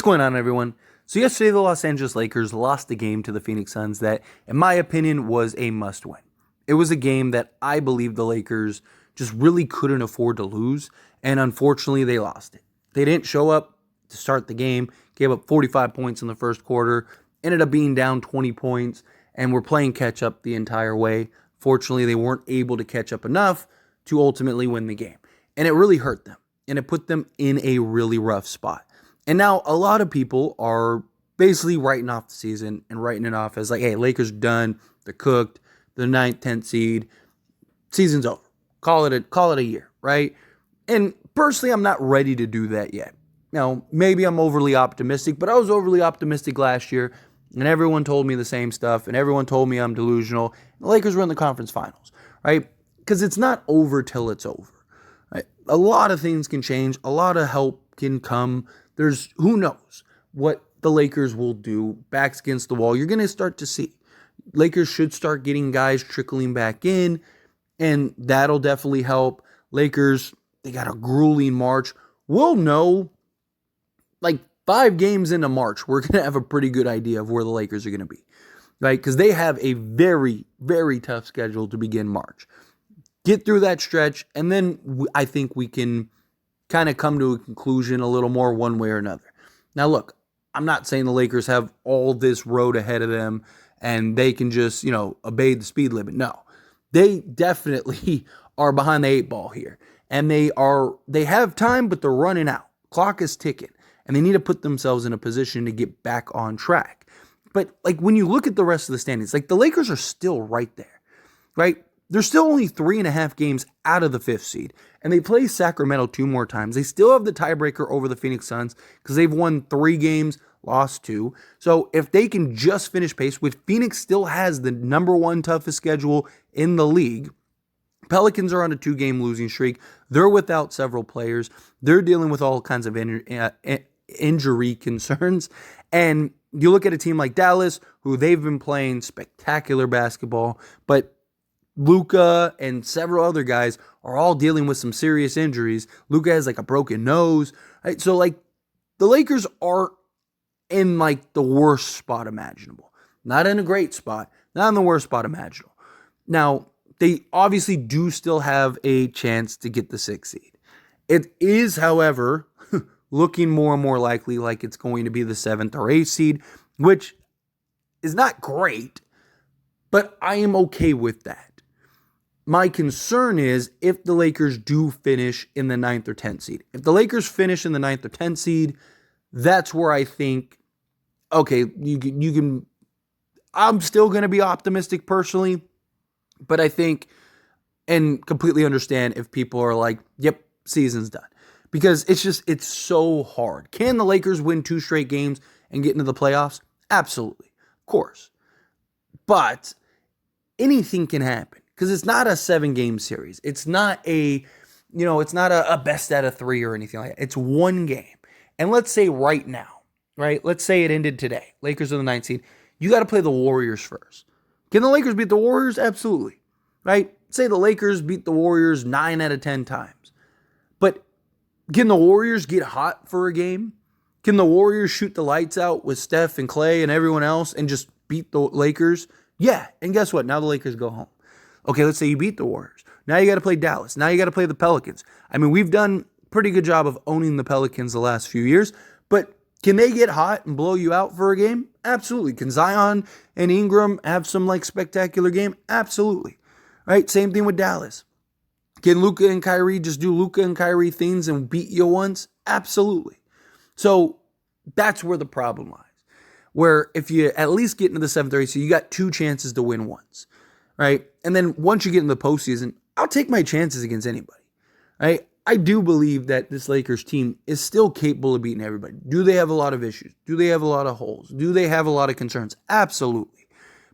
going on, everyone? So yesterday, the Los Angeles Lakers lost a game to the Phoenix Suns that, in my opinion, was a must-win. It was a game that I believe the Lakers just really couldn't afford to lose, and unfortunately, they lost it. They didn't show up to start the game, gave up 45 points in the first quarter, ended up being down 20 points, and were playing catch-up the entire way. Fortunately, they weren't able to catch up enough to ultimately win the game, and it really hurt them, and it put them in a really rough spot. And now a lot of people are basically writing off the season and writing it off as like, hey, Lakers done, they're cooked, the 9th, 10th seed, season's over. Call it a year, right? And personally, I'm not ready to do that yet. Now, maybe I'm overly optimistic, but I was overly optimistic last year, and everyone told me the same stuff, and everyone told me I'm delusional. The Lakers were in the conference finals, right? Because it's not over till it's over. Right? A lot of things can change. A lot of help can come. There's who knows what the Lakers will do. Backs against the wall. You're going to start to see. Lakers should start getting guys trickling back in, and that'll definitely help. Lakers, they got a grueling March. We'll know like 5 games into March, we're going to have a pretty good idea of where the Lakers are going to be, right? Because they have a very, very tough schedule to begin March. Get through that stretch, and then I think we can kind of come to a conclusion a little more one way or another. Now, look, I'm not saying the Lakers have all this road ahead of them and they can just, obey the speed limit. No, they definitely are behind the 8 ball here. And they have time, but they're running out. Clock is ticking. And they need to put themselves in a position to get back on track. But like when you look at the rest of the standings, like the Lakers are still right there, right? They're still only 3.5 games out of the 5th seed, and they play Sacramento 2 more times. They still have the tiebreaker over the Phoenix Suns because they've won 3 games, lost 2. So if they can just finish pace, which Phoenix still has the number 1 toughest schedule in the league. Pelicans are on a 2-game losing streak. They're without several players. They're dealing with all kinds of injury concerns. And you look at a team like Dallas, who they've been playing spectacular basketball, but Luka and several other guys are all dealing with some serious injuries. Luka has like a broken nose. Right? So like the Lakers aren't in like the worst spot imaginable. Not in a great spot. Not in the worst spot imaginable. Now, they obviously do still have a chance to get the 6th seed. It is, however, looking more and more likely like it's going to be the 7th or 8th seed, which is not great, but I am okay with that. My concern is if the Lakers do finish in the 9th or 10th seed. If the Lakers finish in the 9th or 10th seed, that's where I think, okay, you can I'm still going to be optimistic personally, but I think and completely understand if people are like, yep, season's done. Because it's so hard. Can the Lakers win 2 straight games and get into the playoffs? Absolutely. Of course. But anything can happen. Because it's not a 7-game series. It's not it's not a best out of 3 or anything like that. It's 1 game. And let's say right now, right? Let's say it ended today. Lakers are the 9th seed. You got to play the Warriors first. Can the Lakers beat the Warriors? Absolutely. Right? Say the Lakers beat the Warriors 9 out of 10 times. But can the Warriors get hot for a game? Can the Warriors shoot the lights out with Steph and Clay and everyone else and just beat the Lakers? Yeah. And guess what? Now the Lakers go home. Okay, let's say you beat the Warriors. Now you got to play Dallas. Now you got to play the Pelicans. I mean, we've done a pretty good job of owning the Pelicans the last few years, but can they get hot and blow you out for a game? Absolutely. Can Zion and Ingram have some like spectacular game? Absolutely. Right? Same thing with Dallas. Can Luka and Kyrie just do Luka and Kyrie things and beat you once? Absolutely. So that's where the problem lies. Where if you at least get into the 7th or 8th, so you got 2 chances to win once. Right? And then once you get in the postseason, I'll take my chances against anybody. Right? I do believe that this Lakers team is still capable of beating everybody. Do they have a lot of issues? Do they have a lot of holes? Do they have a lot of concerns? Absolutely.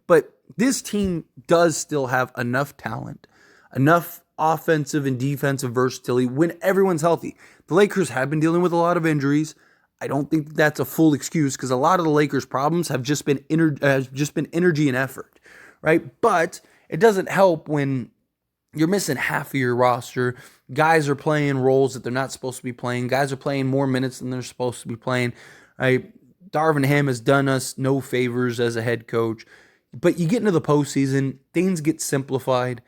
But this team does still have enough talent, enough offensive and defensive versatility when everyone's healthy. The Lakers have been dealing with a lot of injuries. I don't think that's a full excuse because a lot of the Lakers' problems have just been energy and effort, right? But it doesn't help when you're missing half of your roster. Guys are playing roles that they're not supposed to be playing. Guys are playing more minutes than they're supposed to be playing. right? Darvin Ham has done us no favors as a head coach. But you get into the postseason, things get simplified.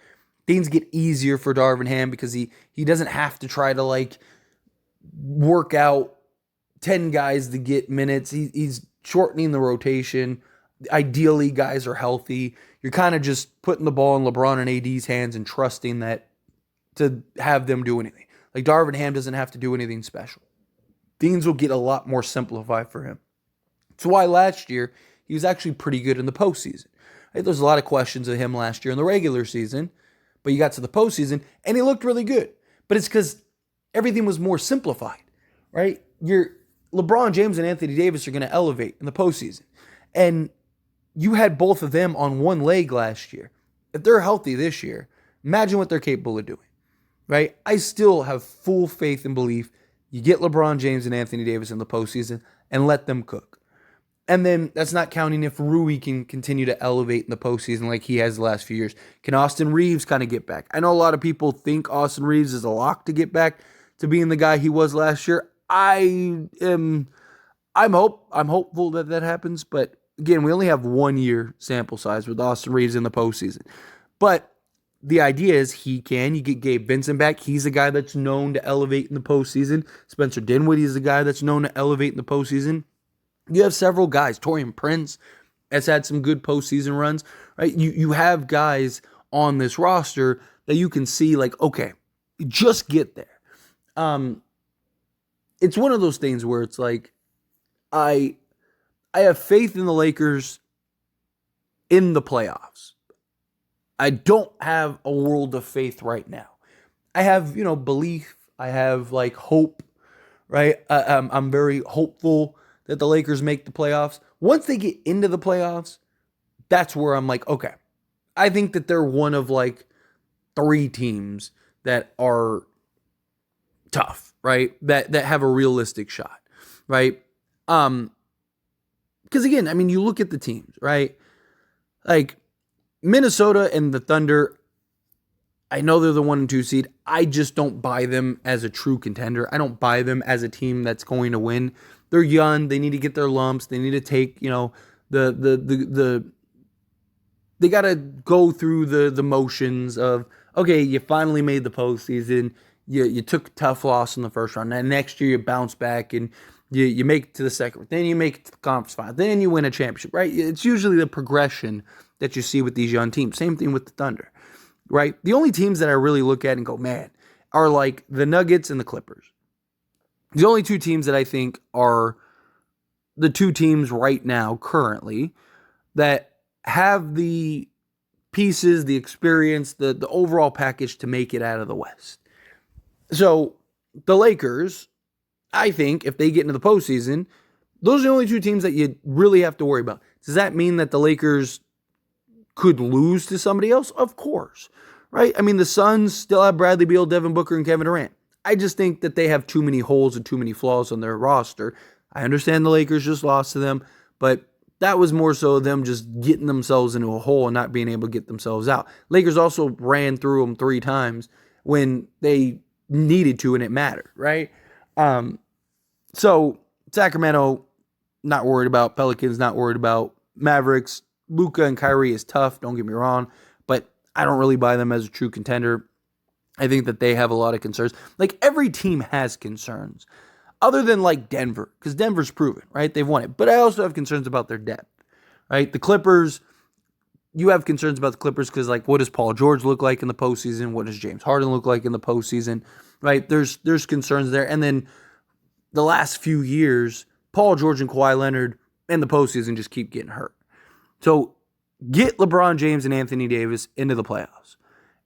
Things get easier for Darvin Ham because he doesn't have to try to like work out 10 guys to get minutes. He's shortening the rotation. Ideally, guys are healthy. You're kind of just putting the ball in LeBron and AD's hands and trusting that to have them do anything. Like Darvin Ham doesn't have to do anything special. Things will get a lot more simplified for him. That's why last year he was actually pretty good in the postseason. Right? There's a lot of questions of him last year in the regular season, but you got to the postseason and he looked really good. But it's because everything was more simplified, right? LeBron James and Anthony Davis are going to elevate in the postseason. And you had both of them on one leg last year. If they're healthy this year, imagine what they're capable of doing, right? I still have full faith and belief you get LeBron James and Anthony Davis in the postseason and let them cook. And then that's not counting if Rui can continue to elevate in the postseason like he has the last few years. Can Austin Reeves kind of get back? I know a lot of people think Austin Reeves is a lock to get back to being the guy he was last year. I'm hopeful that happens, but again, we only have 1 year sample size with Austin Reeves in the postseason. But the idea is you get Gabe Vincent back. He's a guy that's known to elevate in the postseason. Spencer Dinwiddie is a guy that's known to elevate in the postseason. You have several guys. Taurean Prince has had some good postseason runs, right? You have guys on this roster that you can see like, okay, just get there. It's one of those things where it's like, I have faith in the Lakers in the playoffs. I don't have a world of faith right now. I have, belief. I have like hope, right? I'm very hopeful that the Lakers make the playoffs. Once they get into the playoffs, that's where I'm like, okay, I think that they're one of like 3 teams that are tough, right? That have a realistic shot, right? Because again, I mean, you look at the teams, right? Like Minnesota and the Thunder, I know they're the 1 and 2 seed. I just don't buy them as a true contender. I don't buy them as a team that's going to win. They're young. They need to get their lumps. They need to take, they got to go through the motions of, okay, you finally made the postseason. You took a tough loss in the first round. And next year you bounce back and you make it to the second. Then you make it to the conference final. Then you win a championship, right? It's usually the progression that you see with these young teams. Same thing with the Thunder, right? The only teams that I really look at and go, man, are like the Nuggets and the Clippers. The only 2 teams that I think are the 2 teams right now currently that have the pieces, the experience, the overall package to make it out of the West. So the Lakers, I think if they get into the postseason, those are the only 2 teams that you really have to worry about. Does that mean that the Lakers could lose to somebody else? Of course, right? I mean, the Suns still have Bradley Beal, Devin Booker, and Kevin Durant. I just think that they have too many holes and too many flaws on their roster. I understand the Lakers just lost to them, but that was more so them just getting themselves into a hole and not being able to get themselves out. Lakers also ran through them 3 times when they needed to and it mattered, right? So Sacramento, not worried about. Pelicans, not worried about. Mavericks, Luka and Kyrie is tough, don't get me wrong, but I don't really buy them as a true contender. I think that they have a lot of concerns. Like every team has concerns, other than like Denver, because Denver's proven, right? They've won it. But I also have concerns about their depth, right? The Clippers, you have concerns about the Clippers because like what does Paul George look like in the postseason? What does James Harden look like in the postseason, right? There's concerns there. And then the last few years, Paul George and Kawhi Leonard in the postseason just keep getting hurt. So get LeBron James and Anthony Davis into the playoffs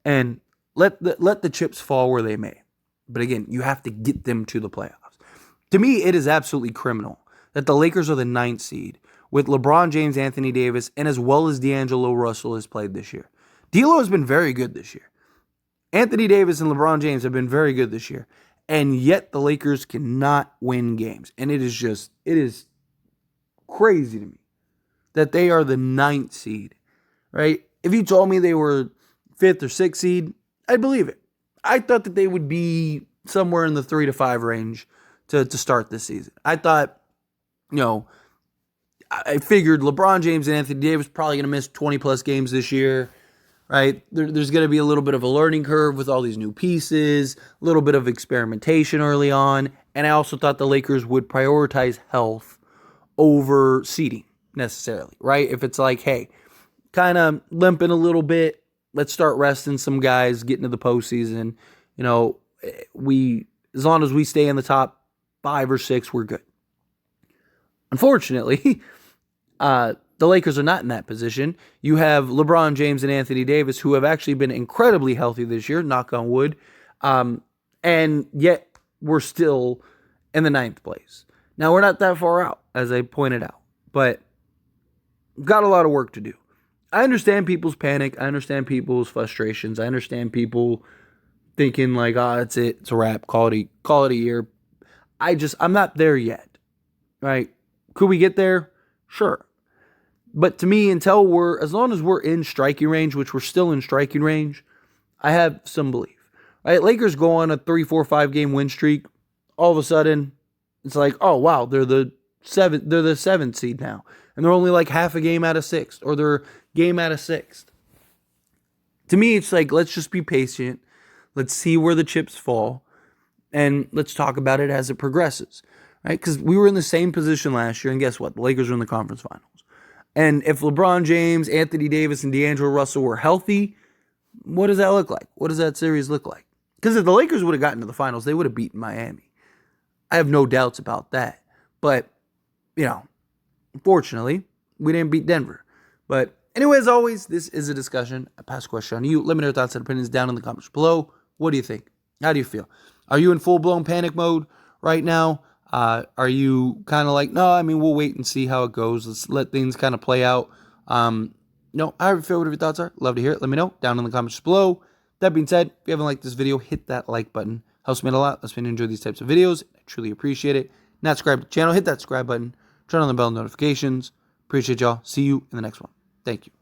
and let the chips fall where they may. But again, you have to get them to the playoffs. To me, it is absolutely criminal that the Lakers are the 9th seed with LeBron James, Anthony Davis, and as well as D'Angelo Russell has played this year. D'Lo has been very good this year. Anthony Davis and LeBron James have been very good this year. And yet the Lakers cannot win games. And it is crazy to me that they are the 9th seed, right? If you told me they were 5th or 6th seed, I'd believe it. I thought that they would be somewhere in the 3 to 5 range to start this season. I thought You know, I figured LeBron James and Anthony Davis probably going to miss 20 plus games this year, right? There's going to be a little bit of a learning curve with all these new pieces, a little bit of experimentation early on. And I also thought the Lakers would prioritize health over seeding necessarily, right? If it's like, hey, kind of limping a little bit, let's start resting some guys, getting to the postseason. You know, as long as we stay in the top 5 or 6, we're good. Unfortunately, the Lakers are not in that position. You have LeBron James and Anthony Davis, who have actually been incredibly healthy this year, knock on wood, and yet we're still in the 9th place. Now, we're not that far out, as I pointed out, but we've got a lot of work to do. I understand people's panic. I understand people's frustrations. I understand people thinking like, that's it. It's a wrap. Call it a year. I'm not there yet, right? Could we get there? Sure. But to me, as long as we're in striking range, which we're still in striking range, I have some belief. Right? Lakers go on a 3, 4, 5 game win streak. All of a sudden, it's like, oh wow, they're the 7th seed now. And they're only like half a game out of 6th, or they're a game out of 6th. To me, it's like, let's just be patient. Let's see where the chips fall. And let's talk about it as it progresses. Right? Because we were in the same position last year, and guess what? The Lakers are in the conference finals. And if LeBron James, Anthony Davis, and D'Angelo Russell were healthy, what does that look like? What does that series look like? Because if the Lakers would have gotten to the finals, they would have beaten Miami. I have no doubts about that. But, unfortunately, we didn't beat Denver. But anyway, as always, this is a discussion. I pass the question on to you. Let me know your thoughts and opinions down in the comments below. What do you think? How do you feel? Are you in full-blown panic mode right now? Are you kind of like, no, we'll wait and see how it goes. Let's let things kind of play out. However you feel, whatever your thoughts are, love to hear it. Let me know down in the comments below. That being said, if you haven't liked this video, hit that like button. Helps me out a lot. Lets me enjoy these types of videos. I truly appreciate it. Not subscribe to the channel, hit that subscribe button. Turn on the bell notifications. Appreciate y'all. See you in the next one. Thank you.